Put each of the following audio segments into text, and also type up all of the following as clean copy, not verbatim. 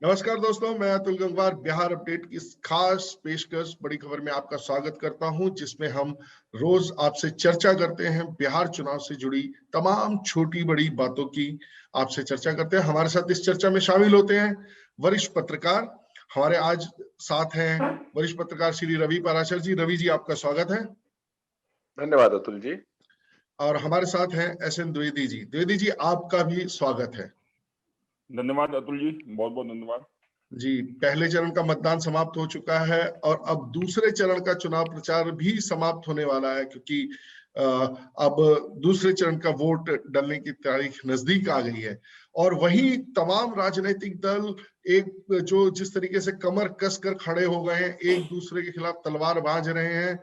नमस्कार दोस्तों, मैं अतुल गंगवार बिहार अपडेट की इस खास पेशकश बड़ी खबर में आपका स्वागत करता हूं, जिसमें हम रोज आपसे चर्चा करते हैं। बिहार चुनाव से जुड़ी तमाम छोटी बड़ी बातों की आपसे चर्चा करते हैं। हमारे साथ इस चर्चा में शामिल होते हैं वरिष्ठ पत्रकार। हमारे आज साथ हैं वरिष्ठ पत्रकार श्री रवि पाराशर जी। रवि जी, आपका स्वागत है। धन्यवाद अतुल जी। और हमारे साथ हैं SN द्विवेदी जी। द्विवेदी जी, आपका भी स्वागत है। धन्यवाद अतुल जी, बहुत बहुत धन्यवाद जी। पहले चरण का मतदान समाप्त हो चुका है और अब दूसरे चरण का चुनाव प्रचार भी समाप्त होने वाला है, क्योंकि अब दूसरे चरण का वोट डालने की तारीख नजदीक आ गई है। और वही तमाम राजनीतिक दल एक जो जिस तरीके से कमर कस कर खड़े हो गए हैं, एक दूसरे के खिलाफ तलवार बांध रहे हैं,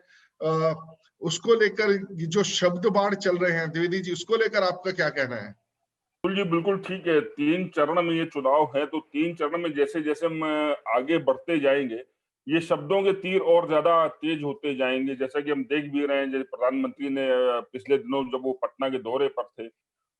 उसको लेकर जो शब्द बाढ़ चल रहे हैं, द्विवेदी जी, उसको लेकर आपका क्या कहना है? अतुल जी। बिल्कुल ठीक है, 3 चरण में ये चुनाव है, तो 3 चरण में जैसे जैसे हम आगे बढ़ते जाएंगे, ये शब्दों के तीर और ज्यादा तेज होते जाएंगे। जैसा कि हम देख भी रहे हैं, जैसे प्रधानमंत्री ने पिछले दिनों जब वो पटना के दौरे पर थे,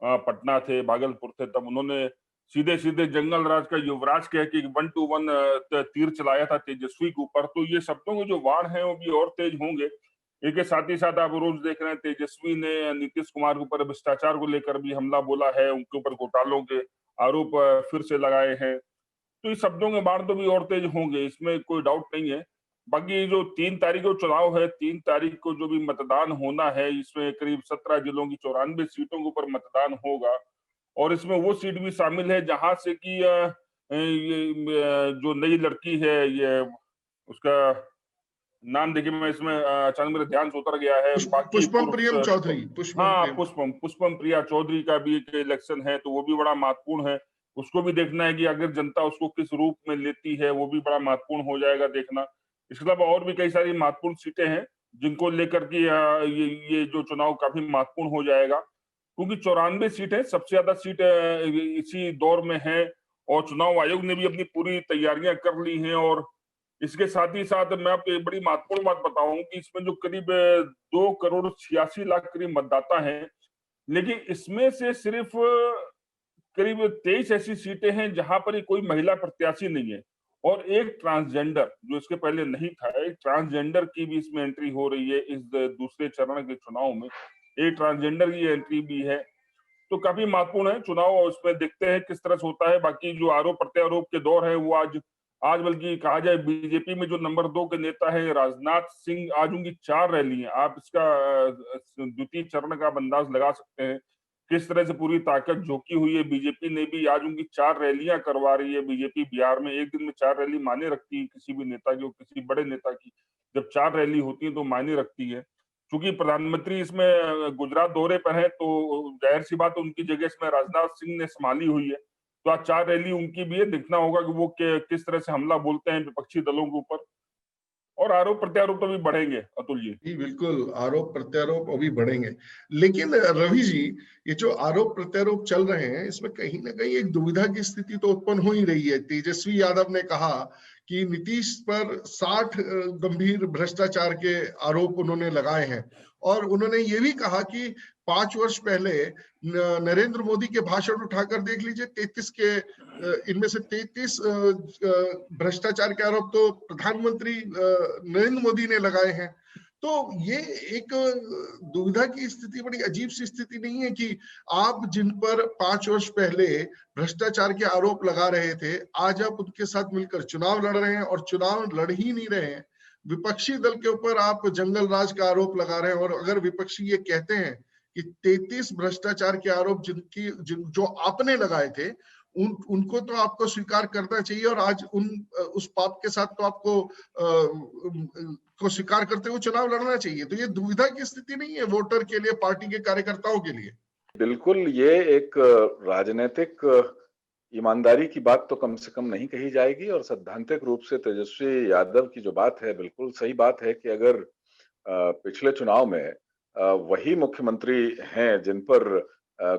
पटना थे, भागलपुर थे, तब उन्होंने सीधे सीधे जंगल राज का युवराज कह के 1 to 1 तीर चलाया था तेजस्वी के ऊपर। तो ये शब्दों के जो वाण हैं वो भी और तेज होंगे। इसके साथ ही साथ आप रोज देख रहे हैं, तेजस्वी ने नीतीश कुमार के ऊपर भ्रष्टाचार को लेकर भी हमला बोला है, उनके ऊपर घोटालों के आरोप फिर से लगाए हैं। तो इस शब्दों के बाण तो भी और तेज होंगे, इसमें कोई डाउट नहीं है। बाकी जो 3 तारीख को चुनाव है, 3 तारीख को जो भी मतदान होना है, इसमें करीब 17 जिलों की 94 सीटों के ऊपर मतदान होगा। और इसमें वो सीट भी शामिल है जहां से कि जो नई लड़की है, ये उसका नाम देखिए, मैं इसमें अचानक मेरे ध्यान से उतर गया है। बाकी पुष्पम प्रियम चौधरी। हाँ, पुष्पम प्रिया चौधरी का भी एक इलेक्शन है, तो वो भी बड़ा महत्वपूर्ण है। उसको भी देखना है कि अगर जनता उसको किस रूप में लेती है, वो भी बड़ा महत्वपूर्ण हो जाएगा देखना। इसके अलावा और भी कई सारी महत्वपूर्ण सीटें हैं, जिनको लेकर के ये जो चुनाव काफी महत्वपूर्ण हो जाएगा, क्योंकि 94 सीटें, सबसे ज्यादा सीट इसी दौर में है। और चुनाव आयोग ने भी अपनी पूरी तैयारियां कर ली हैं। और इसके साथ ही साथ मैं आपको एक बड़ी महत्वपूर्ण बात बताऊं कि इसमें जो करीब 2 करोड़ 86 लाख करीब मतदाता हैं, लेकिन इसमें से सिर्फ करीब 23 ऐसी सीटें हैं जहां पर ही कोई महिला प्रत्याशी नहीं है। और एक ट्रांसजेंडर, जो इसके पहले नहीं था, एक ट्रांसजेंडर की भी इसमें एंट्री हो रही है इस दूसरे चरण के चुनाव में। एक ट्रांसजेंडर की एंट्री भी है, तो काफी महत्वपूर्ण है चुनाव। और उसमें देखते हैं किस तरह से होता है। बाकी जो आरोप प्रत्यारोप के दौर है, वो आज आज बल्कि कहा जाए, बीजेपी में जो नंबर 2 के नेता है राजनाथ सिंह, आज उनकी 4 रैली है। आप इसका द्वितीय चरण का अंदाज लगा सकते हैं, किस तरह से पूरी ताकत झोंकी हुई है। बीजेपी ने भी आज उनकी 4 रैलियां करवा रही है। बीजेपी बिहार में एक दिन में 4 रैली मायने रखती है किसी भी नेता की, और किसी बड़े नेता की जब 4 रैली होती है तो मायने रखती है। चूंकि प्रधानमंत्री इसमें गुजरात दौरे पर है, तो जाहिर सी बात है उनकी जगह इसमें राजनाथ सिंह ने संभाली हुई है। तो आज 4 रैली उनकी भी है। देखना होगा कि वो किस तरह से हमला बोलते हैं विपक्षी दलों के ऊपर। और आरोप प्रत्यारोप तो भी बढ़ेंगे अतुल जी। जी बिल्कुल, आरोप प्रत्यारोप अभी बढ़ेंगे। लेकिन रवि जी, ये जो आरोप प्रत्यारोप चल रहे हैं, इसमें कहीं ना कहीं एक दुविधा की स्थिति तो उत्पन्न हो ही रही है। तेजस्वी यादव ने कहा कि नीतीश पर 60 गंभीर भ्रष्टाचार के आरोप उन्होंने लगाए हैं। और उन्होंने ये भी कहा कि 5 वर्ष पहले नरेंद्र मोदी के भाषण उठाकर देख लीजिए, 33 के इनमें से 33 भ्रष्टाचार के आरोप तो प्रधानमंत्री नरेंद्र मोदी ने लगाए हैं। तो ये एक दुविधा की स्थिति, बड़ी अजीब सी स्थिति नहीं है कि आप जिन पर 5 वर्ष पहले भ्रष्टाचार के आरोप लगा रहे थे, आज आप उनके साथ मिलकर चुनाव लड़ रहे हैं, और चुनाव लड़ ही नहीं रहे हैं, विपक्षी दल के ऊपर आप जंगल राज का आरोप लगा रहे हैं। और अगर विपक्षी ये कहते हैं कि 33 भ्रष्टाचार के आरोप जो आपने लगाए थे, उनको तो आपको स्वीकार करना चाहिए, और आज उस पाप के साथ तो आपको को स्वीकार करते हुए चुनाव लड़ना चाहिए। तो ये दुविधा की स्थिति नहीं है वोटर के लिए, पार्टी के कार्यकर्ताओं के लिए। बिल्कुल, ये एक राजनीतिक ईमानदारी की बात तो कम से कम नहीं कही जाएगी। और सैद्धांतिक रूप से तेजस्वी यादव की जो बात है, बिल्कुल सही बात है कि अगर पिछले चुनाव में वही मुख्यमंत्री हैं जिन पर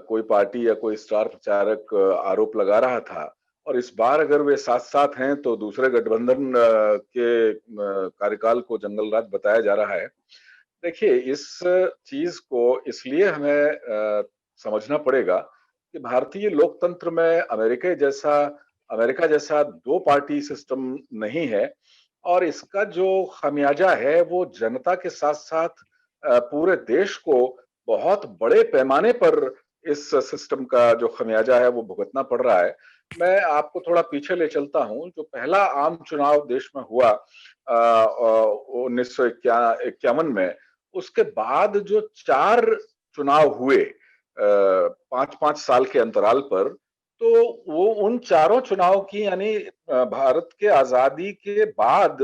कोई पार्टी या कोई स्टार प्रचारक आरोप लगा रहा था, और इस बार अगर वे साथ साथ हैं, तो दूसरे गठबंधन के कार्यकाल को जंगल राज बताया जा रहा है। देखिए, इस चीज को इसलिए हमें समझना पड़ेगा कि भारतीय लोकतंत्र में अमेरिका जैसा अमेरिका जैसा दो पार्टी सिस्टम नहीं है और इसका जो खमियाजा है वो जनता के साथ साथ पूरे देश को बहुत बड़े पैमाने पर इस सिस्टम का जो खमियाजा है वो भुगतना पड़ रहा है। मैं आपको थोड़ा पीछे ले चलता हूं। जो पहला आम चुनाव देश में हुआ 1951 में, उसके बाद जो 4 चुनाव हुए 5-5 साल के अंतराल पर, तो वो उन चारों चुनाव की यानी भारत के आजादी के बाद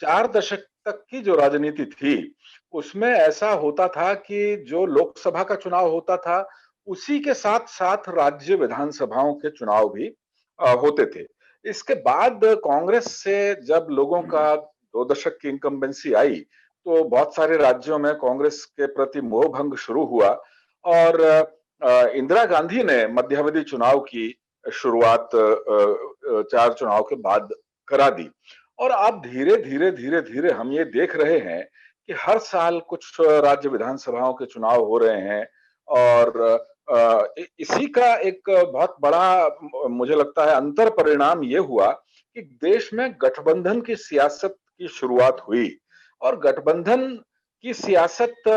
4 दशक तक की जो राजनीति थी, उसमें ऐसा होता था कि जो लोकसभा का चुनाव होता था, उसी के साथ साथ राज्य विधानसभाओं के चुनाव भी होते थे। इसके बाद कांग्रेस से जब लोगों का 2 दशक की इनकम्बेंसी आई, तो बहुत सारे राज्यों में कांग्रेस के प्रति मोह भंग शुरू हुआ और इंदिरा गांधी ने मध्यावधि चुनाव की शुरुआत 4 चुनाव के बाद करा दी और अब धीरे-धीरे हम ये देख रहे हैं कि हर साल कुछ राज्य विधानसभाओं के चुनाव हो रहे हैं और इसी का एक बहुत बड़ा मुझे लगता है अंतर परिणाम ये हुआ कि देश में गठबंधन की सियासत की शुरुआत हुई और गठबंधन की सियासत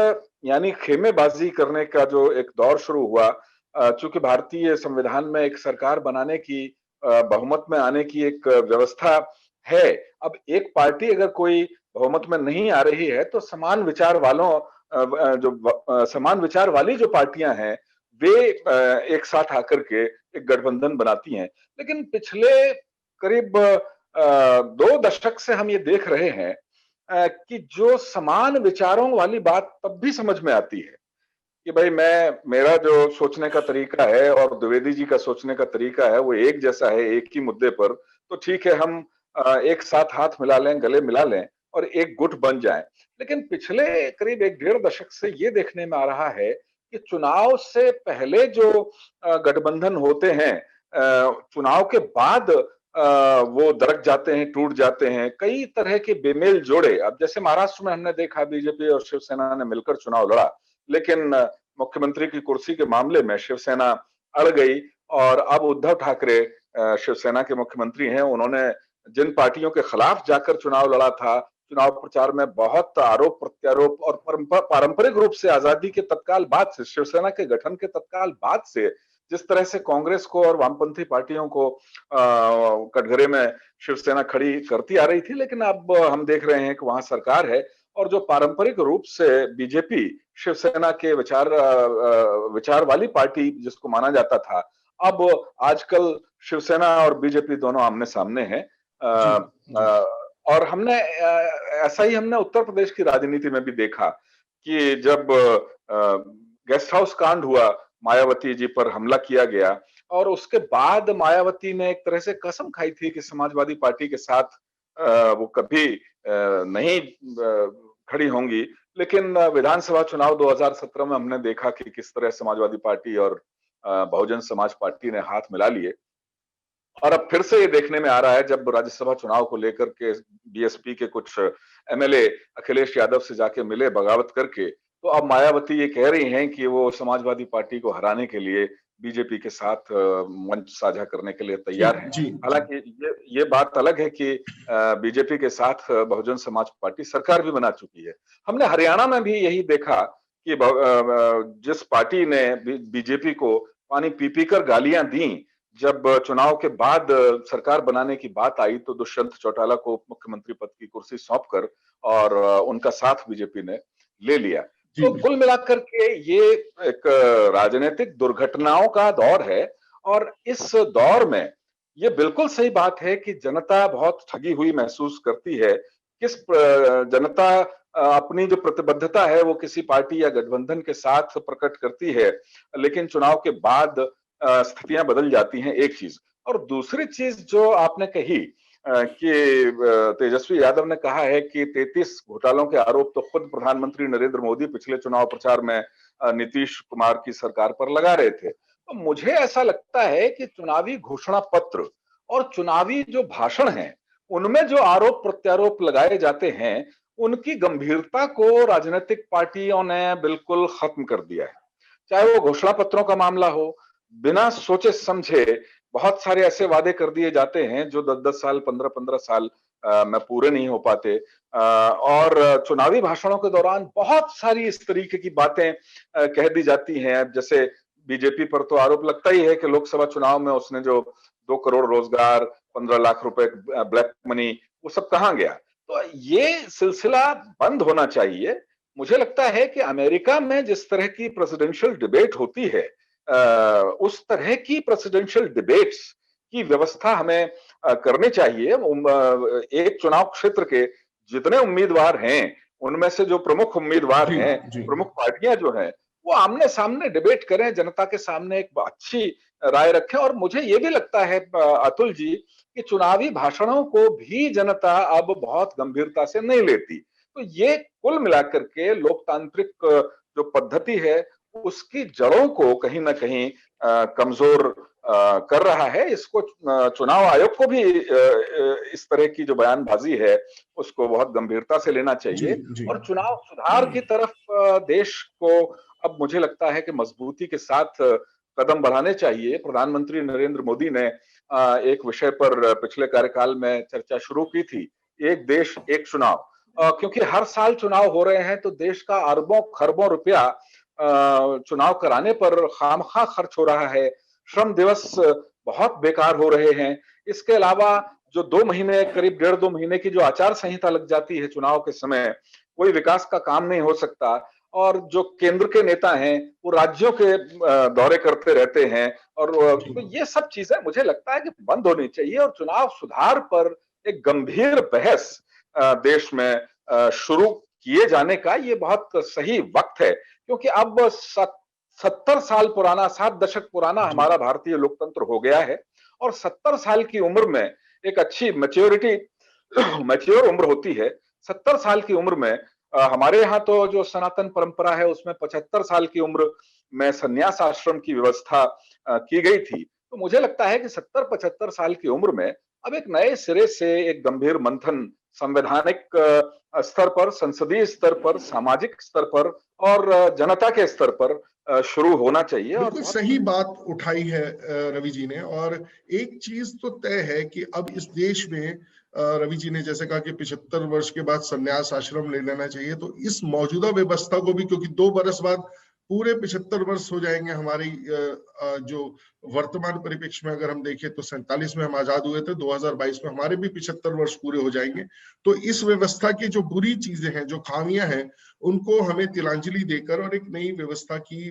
यानी खेमेबाजी करने का जो एक दौर शुरू हुआ। चूंकि भारतीय संविधान में एक सरकार बनाने की बहुमत में आने की एक व्यवस्था है। अब एक पार्टी अगर कोई बहुमत में नहीं आ रही है तो समान विचार वाली जो पार्टियां हैं वे एक साथ आकर के एक गठबंधन बनाती हैं। लेकिन पिछले करीब 2 दशक से हम ये देख रहे हैं कि जो समान विचारों वाली बात तब भी समझ में आती है कि भाई मेरा जो सोचने का तरीका है और द्विवेदी जी का सोचने का तरीका है वो एक जैसा है एक ही मुद्दे पर, तो ठीक है हम एक साथ हाथ मिला लें, गले मिला लें और एक गुट बन जाएं। लेकिन पिछले करीब 1-1.5 दशक से ये देखने में आ रहा है कि चुनाव से पहले जो गठबंधन होते हैं, चुनाव के बाद वो दरक जाते हैं, टूट जाते हैं। कई तरह के बेमेल जोड़े, अब जैसे महाराष्ट्र में हमने देखा बीजेपी और शिवसेना ने मिलकर चुनाव लड़ा, लेकिन मुख्यमंत्री की कुर्सी के मामले में शिवसेना अड़ गई और अब उद्धव ठाकरे शिवसेना के मुख्यमंत्री हैं। उन्होंने जिन पार्टियों के खिलाफ जाकर चुनाव लड़ा था, चुनाव प्रचार में बहुत आरोप प्रत्यारोप और पारंपरिक रूप से आजादी के तत्काल बाद से, शिवसेना के गठन के तत्काल बाद से जिस तरह से कांग्रेस को और वामपंथी पार्टियों को कटघरे में शिवसेना खड़ी करती आ रही थी, लेकिन अब हम देख रहे हैं कि वहां सरकार है और जो पारंपरिक रूप से बीजेपी शिवसेना के विचार वाली पार्टी जिसको माना जाता था, अब आजकल शिवसेना और बीजेपी दोनों आमने सामने हैं। और हमने ऐसा ही हमने उत्तर प्रदेश की राजनीति में भी देखा कि जब गेस्ट हाउस कांड हुआ, मायावती जी पर हमला किया गया और उसके बाद मायावती ने एक तरह से कसम खाई थी कि समाजवादी पार्टी के साथ वो कभी नहीं खड़ी होंगी। लेकिन विधानसभा चुनाव 2017 में हमने देखा कि किस तरह समाजवादी पार्टी और बहुजन समाज पार्टी ने हाथ मिला लिए और अब फिर से ये देखने में आ रहा है जब राज्यसभा चुनाव को लेकर के बीएसपी के कुछ एमएलए अखिलेश यादव से जाके मिले बगावत करके, तो अब मायावती ये कह रही हैं कि वो समाजवादी पार्टी को हराने के लिए बीजेपी के साथ मंच साझा करने के लिए तैयार हैं। हालांकि ये बात अलग है कि बीजेपी के साथ बहुजन समाज पार्टी सरकार भी बना चुकी है। हमने हरियाणा में भी यही देखा कि जिस पार्टी ने बीजेपी को पानी पी पी कर गालियां दी, जब चुनाव के बाद सरकार बनाने की बात आई तो दुष्यंत चौटाला को मुख्यमंत्री पद की कुर्सी सौंपकर और उनका साथ बीजेपी ने ले लिया। तो कुल मिलाकर के ये एक राजनीतिक दुर्घटनाओं का दौर है और इस दौर में ये बिल्कुल सही बात है कि जनता बहुत ठगी हुई महसूस करती है। जनता अपनी जो प्रतिबद्धता है वो किसी पार्टी या गठबंधन के साथ प्रकट करती है, लेकिन चुनाव के बाद स्थितियां बदल जाती हैं, एक चीज। और दूसरी चीज जो आपने कही कि तेजस्वी यादव ने कहा है कि 33 घोटालों के आरोप तो खुद प्रधानमंत्री नरेंद्र मोदी पिछले चुनाव प्रचार में नीतीश कुमार की सरकार पर लगा रहे थे। तो मुझे ऐसा लगता है कि चुनावी घोषणा पत्र और चुनावी जो भाषण हैं, उनमें जो आरोप प्रत्यारोप लगाए जाते हैं, उनकी गंभीरता को राजनीतिक पार्टियों ने बिल्कुल खत्म कर दिया है। चाहे वो घोषणा पत्रों का मामला हो, बिना सोचे समझे बहुत सारे ऐसे वादे कर दिए जाते हैं जो 10-10 साल, 15-15 साल में पूरे नहीं हो पाते। और चुनावी भाषणों के दौरान बहुत सारी इस तरीके की बातें कह दी जाती हैं। जैसे बीजेपी पर तो आरोप लगता ही है कि लोकसभा चुनाव में उसने जो 2 करोड़ रोजगार, 15 लाख रुपए ब्लैक मनी, वो सब कहाँ गया? तो ये सिलसिला बंद होना चाहिए। मुझे लगता है कि अमेरिका में जिस तरह की प्रेसिडेंशियल डिबेट होती है, उस तरह की प्रेसिडेंशियल डिबेट्स की व्यवस्था हमें करनी चाहिए। एक चुनाव क्षेत्र के जितने उम्मीदवार हैं, उनमें से जो प्रमुख उम्मीदवार जी हैं, जी प्रमुख पार्टियां जो हैं, वो आमने सामने डिबेट करें, जनता के सामने एक अच्छी राय रखें। और मुझे ये भी लगता है अतुल जी, कि चुनावी भाषणों को भी जनता अब बहुत गंभीरता से नहीं लेती। तो ये कुल मिलाकर के लोकतांत्रिक जो पद्धति है, उसकी जड़ों को कहीं ना कहीं कमजोर कर रहा है। इसको चुनाव आयोग को भी इस तरह की जो बयानबाजी है, उसको बहुत गंभीरता से लेना जी चाहिए। जी और चुनाव सुधार की तरफ देश को अब मुझे लगता है कि मजबूती के साथ कदम बढ़ाने चाहिए। प्रधानमंत्री नरेंद्र मोदी ने एक विषय पर पिछले कार्यकाल में चर्चा शुरू की थी, एक देश एक चुनाव। क्योंकि हर साल चुनाव हो रहे हैं, तो देश का अरबों खरबों रुपया चुनाव कराने पर खामखा खर्च हो रहा है। श्रम दिवस बहुत बेकार हो रहे हैं। इसके अलावा जो 2 महीने, करीब 1.5-2 महीने की जो आचार संहिता लग जाती है चुनाव के समय, कोई विकास का काम नहीं हो सकता। और जो केंद्र के नेता हैं, वो राज्यों के दौरे करते रहते हैं। और जी तो ये सब चीजें मुझे लगता है कि बंद होनी चाहिए, और चुनाव सुधार पर एक गंभीर बहस देश में शुरू किए जाने का ये बहुत सही वक्त है। क्योंकि अब 70 साल पुराना, 7 दशक पुराना जी हमारा भारतीय लोकतंत्र हो गया है। और 70 साल की उम्र में एक अच्छी मैच्योर उम्र होती है। 70 साल की उम्र में हमारे यहाँ तो जो सनातन परंपरा है, उसमें 75 साल की उम्र में संन्यास आश्रम की व्यवस्था की गई थी। तो मुझे लगता है कि 70-75 साल की उम्र में अब एक नए सिरे से एक गंभीर मंथन संवैधानिक स्तर पर, संसदीय स्तर पर, सामाजिक स्तर पर और जनता के स्तर पर शुरू होना चाहिए। और बिल्कुल बहुत सही बात उठाई है रवि जी ने। और एक चीज तो तय है कि अब इस देश में रवि जी ने जैसे कहा कि 75 वर्ष के बाद संन्यास आश्रम ले लेना चाहिए, तो इस मौजूदा व्यवस्था को भी, क्योंकि 2 बरस बाद पूरे 75 वर्ष हो जाएंगे हमारी जो वर्तमान परिप्रेक्ष्य में अगर हम देखें तो 47 में हम आजाद हुए थे, 2022 में हमारे भी 75 वर्ष पूरे हो जाएंगे। तो इस व्यवस्था की जो बुरी चीजें हैं, जो खामियां हैं, उनको हमें तिलांजलि देकर और एक नई व्यवस्था की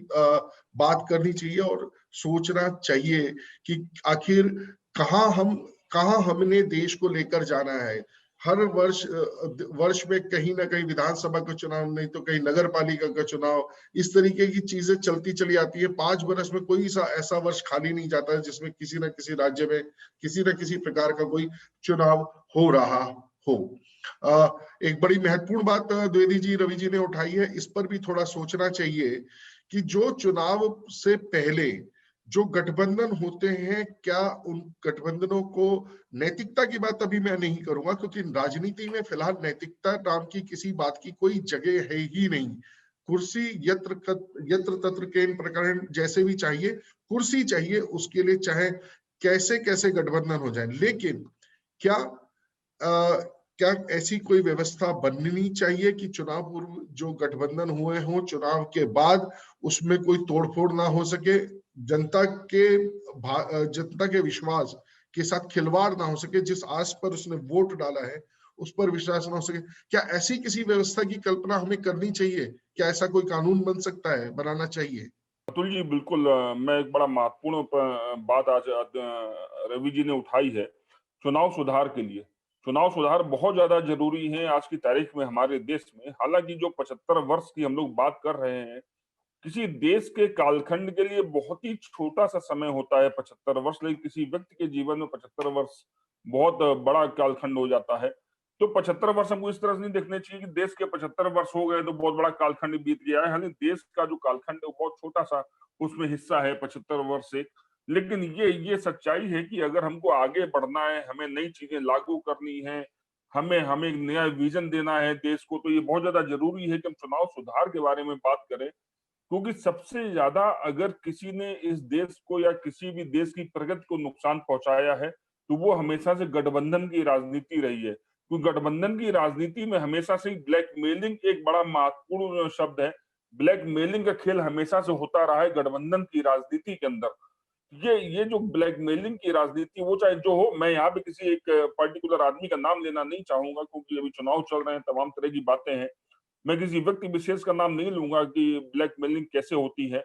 बात करनी चाहिए और सोचना चाहिए कि आखिर कहाँ हमने देश को लेकर जाना है। हर वर्ष में कहीं ना कहीं विधानसभा का चुनाव, नहीं तो कहीं नगर पालिका का चुनाव, इस तरीके की चीजें चलती चली आती है। 5 बरस में कोई ऐसा वर्ष खाली नहीं जाता है जिसमें किसी न किसी राज्य में किसी न किसी प्रकार का कोई चुनाव हो रहा हो। एक बड़ी महत्वपूर्ण बात द्विवेदी जी, रवि जी ने उठाई है, इस पर भी थोड़ा सोचना चाहिए कि जो चुनाव से पहले जो गठबंधन होते हैं, क्या उन गठबंधनों को, नैतिकता की बात अभी मैं नहीं करूंगा क्योंकि राजनीति में फिलहाल नैतिकता नाम की किसी बात की कोई जगह है ही नहीं। कुर्सी यत्र तत्र केन प्रकरण जैसे भी चाहिए, कुर्सी चाहिए, उसके लिए चाहे कैसे कैसे गठबंधन हो जाए। लेकिन क्या क्या ऐसी कोई व्यवस्था बननी चाहिए कि चुनाव पूर्व जो गठबंधन हुए हों, चुनाव के बाद उसमें कोई तोड़फोड़ ना हो सके, जनता के विश्वास के साथ खिलवाड़ ना हो सके, जिस आस पर उसने वोट डाला है उस पर विश्वास ना हो सके। क्या ऐसी किसी व्यवस्था की कल्पना हमें करनी चाहिए? क्या ऐसा कोई कानून बन सकता है, बनाना चाहिए? अतुल जी, बिल्कुल मैं एक बड़ा महत्वपूर्ण बात आज रवि जी ने उठाई है चुनाव सुधार के लिए। चुनाव सुधार बहुत ज्यादा जरूरी है आज की तारीख में हमारे देश में। हालांकि जो 75 वर्ष की हम लोग बात कर रहे हैं, किसी देश के कालखंड के लिए बहुत ही छोटा सा समय होता है 75 वर्ष, लेकिन किसी व्यक्ति के जीवन में 75 वर्ष बहुत बड़ा कालखंड हो जाता है। तो 75 वर्ष हमको इस तरह से नहीं देखने चाहिए कि देश के 75 वर्ष हो गए तो बहुत बड़ा कालखंड बीत गया है। हालांकि देश का जो कालखंड है वो बहुत छोटा सा उसमें हिस्सा है 75 वर्ष से। लेकिन ये सच्चाई है कि अगर हमको आगे बढ़ना है, हमें नई चीजें लागू करनी है, हमें हमें एक नया विजन देना है देश को, तो ये बहुत ज्यादा जरूरी है कि हम चुनाव सुधार के बारे में बात करें। क्योंकि सबसे ज्यादा अगर किसी ने इस देश को या किसी भी देश की प्रगति को नुकसान पहुंचाया है तो वो हमेशा से गठबंधन की राजनीति रही है। क्योंकि गठबंधन की राजनीति में हमेशा से ब्लैकमेलिंग एक बड़ा महत्वपूर्ण शब्द है। ब्लैकमेलिंग का खेल हमेशा से होता रहा है गठबंधन की राजनीति के अंदर। ये जो ब्लैकमेलिंग की राजनीति वो चाहे जो हो, मैं यहाँ पे किसी एक पर्टिकुलर आदमी का नाम लेना नहीं चाहूंगा क्योंकि अभी चुनाव चल रहे हैं, तमाम तरह की बातें हैं। मैं किसी व्यक्ति विशेष का नाम नहीं लूंगा कि ब्लैकमेलिंग कैसे होती है,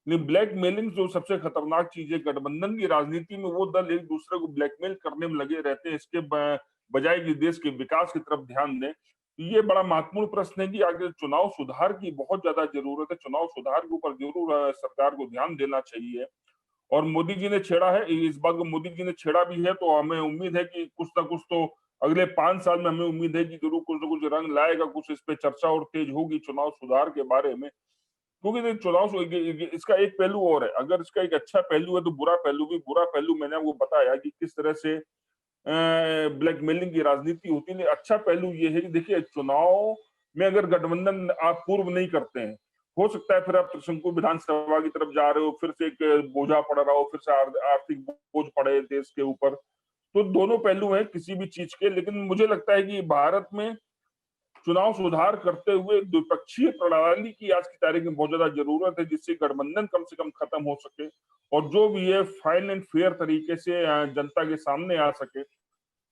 लेकिन ब्लैकमेलिंग जो सबसे खतरनाक चीज है गठबंधन की राजनीति में, वो दल एक दूसरे को ब्लैकमेल करने में लगे रहते हैं इसके बजाय कि देश के विकास की तरफ ध्यान दें। ये बड़ा महत्वपूर्ण प्रश्न है कि आगे चुनाव सुधार की बहुत ज्यादा जरूरत है। चुनाव सुधार के ऊपर जरूर सरकार को ध्यान देना चाहिए। और मोदी जी ने छेड़ा है, इस बात को मोदी जी ने छेड़ा भी है, तो हमें उम्मीद है कि कुछ ना कुछ तो अगले 5 साल में हमें उम्मीद है कि जरूर कुछ ना कुछ रंग लाएगा, कुछ इस पे चर्चा और तेज होगी चुनाव सुधार के बारे में। क्योंकि इसका एक पहलू और है, अगर इसका एक अच्छा पहलू है तो बुरा पहलू भी। बुरा पहलू मैंने आपको बताया कि किस तरह से ब्लैकमेलिंग की राजनीति होती है। अच्छा पहलू ये है कि देखिए, चुनाव में अगर गठबंधन आप पूर्व नहीं करते हैं, हो सकता है फिर आप त्रिशंकु विधानसभा की तरफ जा रहे हो, फिर से एक बोझा पड़ रहा हो, फिर से आर्थिक बोझ पड़े देश के ऊपर। तो दोनों पहलू हैं किसी भी चीज के। लेकिन मुझे लगता है कि भारत में चुनाव सुधार करते हुए द्विपक्षीय प्रणाली की आज की तारीख में बहुत ज्यादा जरूरत है, जिससे गठबंधन कम से कम खत्म हो सके और जो भी है फाइन एंड फेयर तरीके से जनता के सामने आ सके।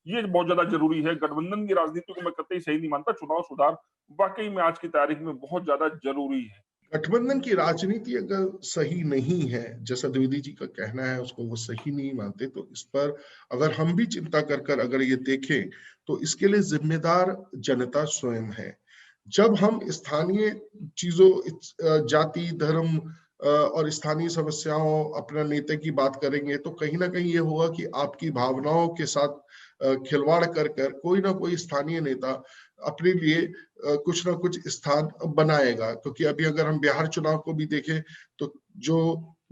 ये बहुत ज्यादा जरूरी है। गठबंधन की राजनीति को मैं कतई सही नहीं मानता। चुनाव सुधार वाकई में आज की तारीख में बहुत ज्यादा जरूरी है। गठबंधन की राजनीति अगर सही नहीं है, जैसा द्विवेदी जी का कहना है, उसको वो सही नहीं मानते, तो इस पर अगर हम भी चिंता कर अगर ये देखें तो इसके लिए जिम्मेदार जनता स्वयं है। जब हम स्थानीय चीजों, जाति, धर्म और स्थानीय समस्याओं, अपना नेता की बात करेंगे तो कहीं ना कहीं ये होगा कि आपकी भावनाओं के साथ खिलवाड़ कर कोई ना कोई स्थानीय नेता अपने लिए कुछ ना कुछ स्थान बनाएगा। क्योंकि अभी अगर हम बिहार चुनाव को भी देखें तो जो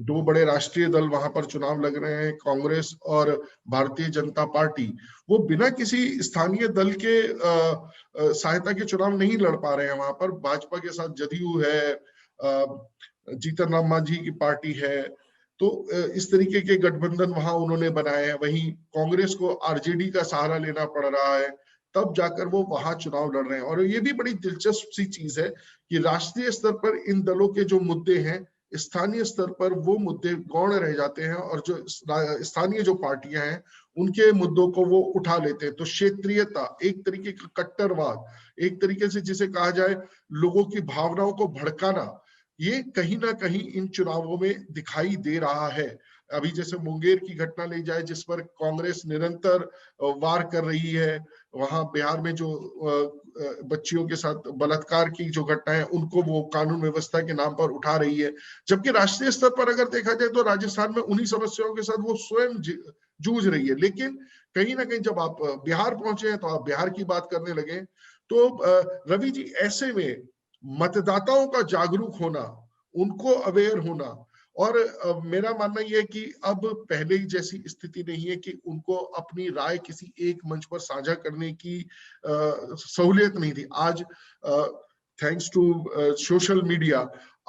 2 बड़े राष्ट्रीय दल वहां पर चुनाव लग रहे हैं, कांग्रेस और भारतीय जनता पार्टी, वो बिना किसी स्थानीय दल के सहायता के चुनाव नहीं लड़ पा रहे हैं। वहां पर भाजपा के साथ जदयू है, जीतन राम मांझी की पार्टी है, तो इस तरीके के गठबंधन वहां उन्होंने बनाए हैं। वहीं कांग्रेस को आरजेडी का सहारा लेना पड़ रहा है, तब जाकर वो वहां चुनाव लड़ रहे हैं। और ये भी बड़ी दिलचस्प सी चीज है कि राष्ट्रीय स्तर पर इन दलों के जो मुद्दे हैं, स्थानीय स्तर पर वो मुद्दे गौण रह जाते हैं, और जो स्थानीय जो पार्टियां हैं उनके मुद्दों को वो उठा लेते हैं। तो क्षेत्रीयता, एक तरीके का कट्टरवाद, एक तरीके से जिसे कहा जाए लोगों की भावनाओं को भड़काना, ये कहीं ना कहीं इन चुनावों में दिखाई दे रहा है। अभी जैसे मुंगेर की घटना ले जाए, जिस पर कांग्रेस निरंतर वार कर रही है, वहां बिहार में जो बच्चियों के साथ बलात्कार की जो घटना है उनको वो कानून व्यवस्था के नाम पर उठा रही है। जबकि राष्ट्रीय स्तर पर अगर देखा जाए तो राजस्थान में उन्हीं समस्याओं के साथ वो स्वयं जूझ रही है। लेकिन कहीं ना कहीं जब आप बिहार पहुंचे हैं तो आप बिहार की बात करने लगे। तो रवि जी, ऐसे में मतदाताओं का जागरूक होना, उनको अवेयर होना, और मेरा मानना यह है कि अब पहले ही जैसी स्थिति नहीं है कि उनको अपनी राय किसी एक मंच पर साझा करने की सहूलियत नहीं थी। आज थैंक्स टू सोशल मीडिया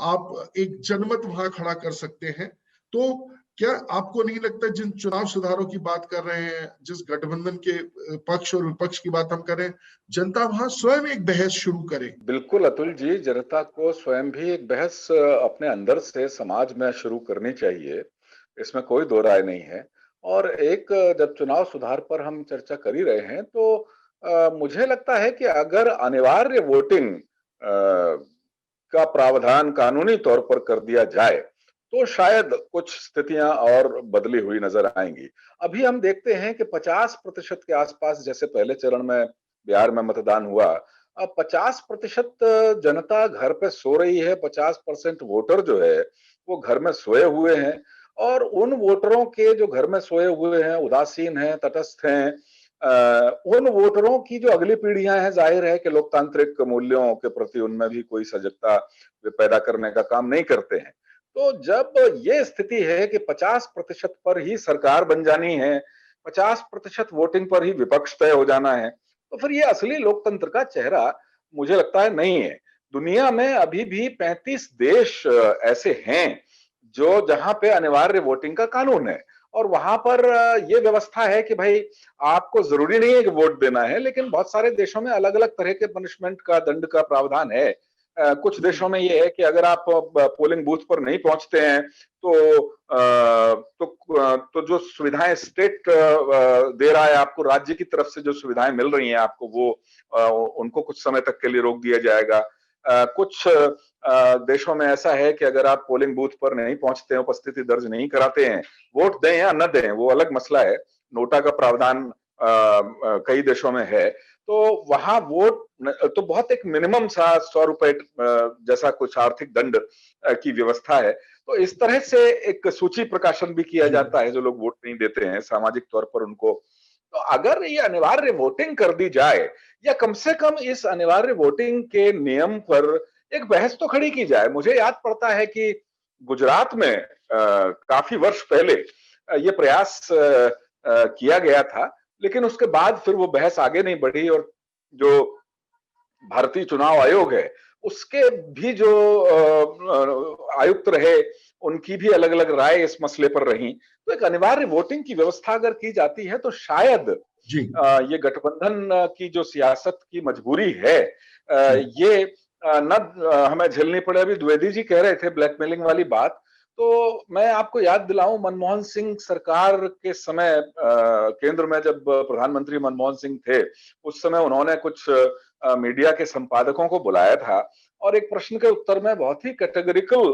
आप एक जनमत वहां खड़ा कर सकते हैं। तो क्या आपको नहीं लगता, जिन चुनाव सुधारों की बात कर रहे हैं, जिस गठबंधन के पक्ष और विपक्ष की बात हम करें, जनता वहां स्वयं एक बहस शुरू करे? बिल्कुल अतुल जी, जनता को स्वयं भी एक बहस अपने अंदर से समाज में शुरू करनी चाहिए, इसमें कोई दो राय नहीं है। और एक जब चुनाव सुधार पर हम चर्चा कर ही रहे हैं तो मुझे लगता है कि अगर अनिवार्य वोटिंग का प्रावधान कानूनी तौर पर कर दिया जाए तो शायद कुछ स्थितियां और बदली हुई नजर आएंगी। अभी हम देखते हैं कि 50% के आसपास, जैसे पहले चरण में बिहार में मतदान हुआ, अब 50% जनता घर पे सो रही है, 50% वोटर जो है वो घर में सोए हुए हैं। और उन वोटरों के जो घर में सोए हुए हैं, उदासीन हैं, तटस्थ हैं, उन वोटरों की जो अगली पीढ़ियां हैं, जाहिर है कि लोकतांत्रिक मूल्यों के प्रति उनमें भी कोई सजगता वे पैदा करने का काम नहीं करते हैं। तो जब ये स्थिति है कि 50% पर ही सरकार बन जानी है, 50% वोटिंग पर ही विपक्ष तय हो जाना है, तो फिर ये असली लोकतंत्र का चेहरा मुझे लगता है नहीं है। दुनिया में अभी भी 35 देश ऐसे हैं जो जहां पे अनिवार्य वोटिंग का कानून है, और वहां पर ये व्यवस्था है कि भाई आपको जरूरी नहीं है कि वोट देना है, लेकिन बहुत सारे देशों में अलग अलग तरह के पनिशमेंट का, दंड का प्रावधान है। कुछ देशों में ये है कि अगर आप पोलिंग बूथ पर नहीं पहुंचते हैं तो जो सुविधाएं स्टेट दे रहा है आपको, राज्य की तरफ से जो सुविधाएं मिल रही हैं आपको, वो उनको कुछ समय तक के लिए रोक दिया जाएगा। कुछ देशों में ऐसा है कि अगर आप पोलिंग बूथ पर नहीं पहुंचते हैं, उपस्थिति दर्ज नहीं कराते हैं, वोट दें या न दें वो अलग मसला है, नोटा का प्रावधान कई देशों में है, तो वहां वोट तो बहुत एक मिनिमम सा 100 रुपए जैसा कुछ आर्थिक दंड की व्यवस्था है। तो इस तरह से एक सूची प्रकाशन भी किया जाता है जो लोग वोट नहीं देते हैं, सामाजिक तौर पर उनको। तो अगर ये अनिवार्य वोटिंग कर दी जाए, या कम से कम इस अनिवार्य वोटिंग के नियम पर एक बहस तो खड़ी की जाए। मुझे याद पड़ता है कि गुजरात में काफी वर्ष पहले ये प्रयास किया गया था, लेकिन उसके बाद फिर वो बहस आगे नहीं बढ़ी, और जो भारतीय चुनाव आयोग है उसके भी जो आयुक्त रहे, उनकी भी अलग अलग राय इस मसले पर रही। तो एक अनिवार्य वोटिंग की व्यवस्था अगर की जाती है तो शायद ये गठबंधन की जो सियासत की मजबूरी है ये न हमें झेलनी पड़े। अभी द्विवेदी जी कह रहे थे ब्लैकमेलिंग वाली बात, तो मैं आपको याद दिलाऊं, मनमोहन सिंह सरकार के समय केंद्र में जब प्रधानमंत्री मनमोहन सिंह थे, उस समय उन्होंने कुछ मीडिया के संपादकों को बुलाया था, और एक प्रश्न के उत्तर में बहुत ही कैटेगरिकल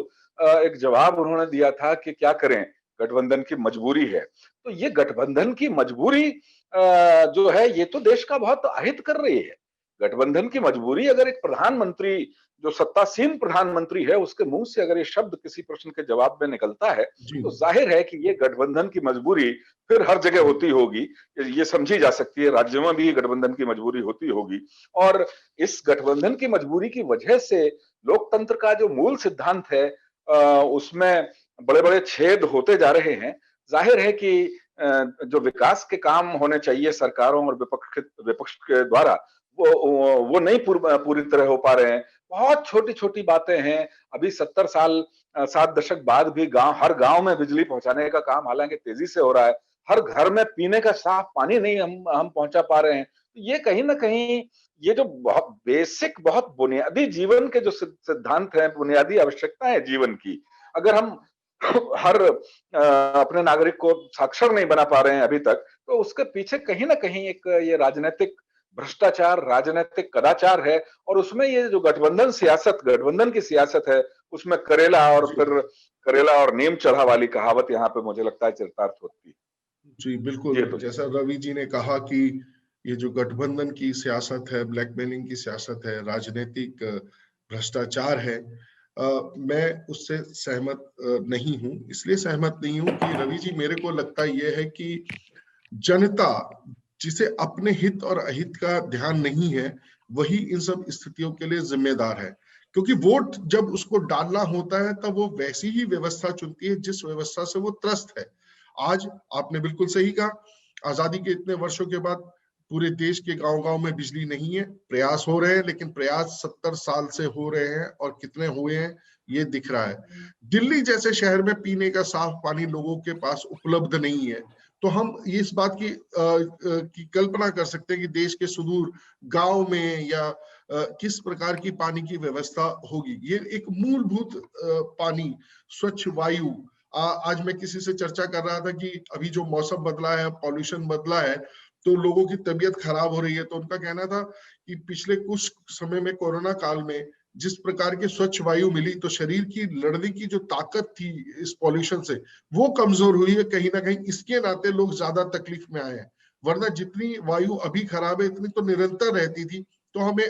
एक जवाब उन्होंने दिया था कि क्या करें, गठबंधन की मजबूरी है। तो ये गठबंधन की मजबूरी जो है ये तो देश का बहुत अहित कर रही है। गठबंधन की मजबूरी, अगर एक प्रधानमंत्री जो सत्तासीन प्रधानमंत्री है उसके मुंह से अगर ये शब्द किसी प्रश्न के जवाब में निकलता है, तो जाहिर है कि ये गठबंधन की मजबूरी फिर हर जगह होती होगी, ये समझी जा सकती है, राज्यों में भी गठबंधन की मजबूरी होती होगी। और इस गठबंधन की मजबूरी की वजह से लोकतंत्र का जो मूल सिद्धांत है उसमें बड़े बड़े छेद होते जा रहे हैं। जाहिर है कि जो विकास के काम होने चाहिए सरकारों और विपक्ष के द्वारा, वो नहीं पूरी तरह हो पा रहे हैं। बहुत छोटी छोटी बातें हैं। अभी 70 साल 7 दशक बाद भी हर गांव में बिजली पहुंचाने का काम हालांकि तेजी से हो रहा है, हर घर में पीने का साफ पानी नहीं हम पहुंचा पा रहे हैं। ये कहीं ना कहीं ये जो बहुत बेसिक, बहुत बुनियादी जीवन के जो सिद्धांत हैं, बुनियादी आवश्यकताएं हैं जीवन की, अगर हम हर अपने नागरिक को साक्षर नहीं बना पा रहे हैं अभी तक, तो उसके पीछे कहीं ना कहीं एक ये राजनीतिक भ्रष्टाचार, राजनीतिक कदाचार है। और उसमें ये जो गठबंधन की सियासत है, उसमें करेला और नीम चढ़ा वाली कहावत यहाँ पे मुझे लगता है चरितार्थ होती है। जी बिल्कुल, जैसा रवि जी ने कहा कि ये जो गठबंधन की सियासत है, ब्लैकमेलिंग की सियासत है, राजनीतिक भ्रष्टाचार है, मैं उससे सहमत नहीं हूं। इसलिए सहमत नहीं हूं कि रवि जी, मेरे को लगता यह है कि जनता जिसे अपने हित और अहित का ध्यान नहीं है, वही इन सब स्थितियों के लिए जिम्मेदार है। क्योंकि वोट जब उसको डालना होता है तब वो वैसी ही व्यवस्था चुनती है जिस व्यवस्था से वो त्रस्त है। आज आपने बिल्कुल सही कहा, आजादी के इतने वर्षों के बाद पूरे देश के गांव-गांव में बिजली नहीं है। प्रयास हो रहे हैं, लेकिन प्रयास 70 साल से हो रहे हैं, और कितने हुए हैं ये दिख रहा है। दिल्ली जैसे शहर में पीने का साफ पानी लोगों के पास उपलब्ध नहीं है, तो हम इस बात की कल्पना कर सकते हैं कि देश के सुदूर गांव में या किस प्रकार की पानी की व्यवस्था होगी। ये एक मूलभूत पानी, स्वच्छ वायु। आज मैं किसी से चर्चा कर रहा था कि अभी जो मौसम बदला है, पॉल्यूशन बदला है, तो लोगों की तबीयत खराब हो रही है। तो उनका कहना था कि पिछले कुछ समय में, कोरोना काल में, जिस प्रकार की स्वच्छ वायु मिली, तो शरीर की लड़ने की जो ताकत थी इस पॉल्यूशन से, वो कमजोर हुई है कहीं ना कहीं। इसके नाते लोग ज्यादा तकलीफ में आए हैं, वरना जितनी वायु अभी खराब है इतनी तो निरंतर रहती थी, तो हमें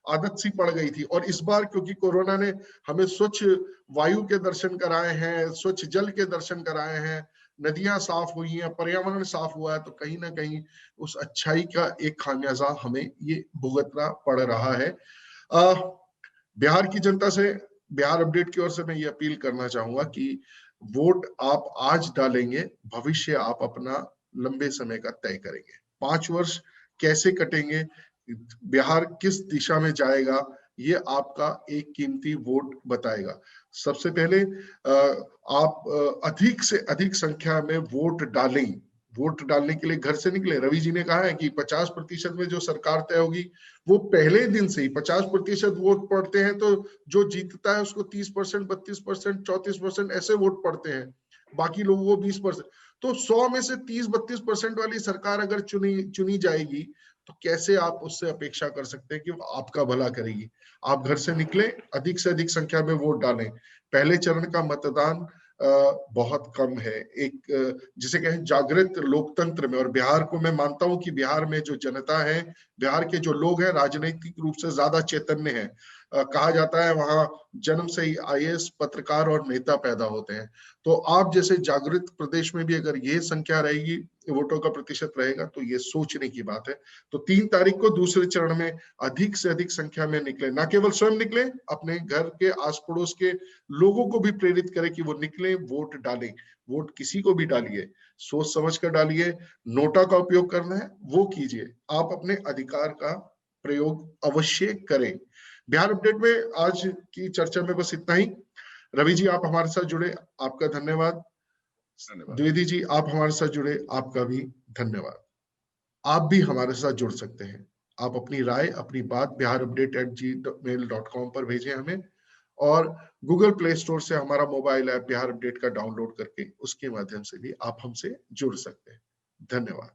आदत सी पड़ गई थी। और इस बार क्योंकि कोरोना ने हमें स्वच्छ वायु के दर्शन कराए हैं, स्वच्छ जल के दर्शन कराए हैं, नदियां साफ हुई हैं, पर्यावरण साफ हुआ है, तो कहीं ना कहीं उस अच्छाई का एक खामियाजा हमें ये भुगतना पड़ रहा है। बिहार की जनता से, बिहार अपडेट की ओर से मैं ये अपील करना चाहूंगा कि वोट आप आज डालेंगे, भविष्य आप अपना लंबे समय का तय करेंगे। 5 वर्ष कैसे कटेंगे, बिहार किस दिशा में जाएगा, ये आपका एक कीमती वोट बताएगा। सबसे पहले आप अधिक से अधिक संख्या में वोट डालें। वोट डालने के लिए घर से निकले। रवि जी ने कहा है कि 50% में जो सरकार तय होगी, वो पहले दिन से ही 50% वोट पड़ते हैं, तो जो जीतता है उसको 30%, 32%, 34% ऐसे वोट पड़ते हैं, बाकी लोगों को 20%। तो 100 में से 30-32% वाली सरकार अगर चुनी जाएगी, तो कैसे आप उससे अपेक्षा कर सकते हैं कि वो आपका भला करेगी। आप घर से निकले, अधिक से अधिक संख्या में वोट डालें। पहले चरण का मतदान बहुत कम है। एक जिसे कहें जागृत लोकतंत्र में, और बिहार को मैं मानता हूं कि बिहार में जो जनता है, बिहार के जो लोग हैं, राजनीतिक रूप से ज्यादा चैतन्य है। कहा जाता है वहां जन्म से ही आईएएस, पत्रकार और नेता पैदा होते हैं। तो आप जैसे जागृत प्रदेश में भी अगर ये संख्या रहेगी, वोटों का प्रतिशत रहेगा, तो ये सोचने की बात है। तो 3 तारीख को दूसरे चरण में अधिक से अधिक संख्या में निकले। ना केवल स्वयं निकले, अपने घर के आस पड़ोस के लोगों को भी प्रेरित करें कि वो निकले, वोट डालें। वोट किसी को भी डालिए, सोच समझ कर डालिए। नोटा का उपयोग करना है वो कीजिए, आप अपने अधिकार का प्रयोग अवश्य करें। बिहार अपडेट में आज की चर्चा में बस इतना ही। रवि जी आप हमारे साथ जुड़े, आपका धन्यवाद। द्विवेदी जी आप हमारे साथ जुड़े, आपका भी धन्यवाद। आप भी हमारे साथ जुड़ सकते हैं। आप अपनी राय, अपनी बात biharupdate@gmail.com पर भेजें हमें, और गूगल प्ले स्टोर से हमारा मोबाइल ऐप बिहार अपडेट का डाउनलोड करके उसके माध्यम से भी आप हमसे जुड़ सकते हैं। धन्यवाद।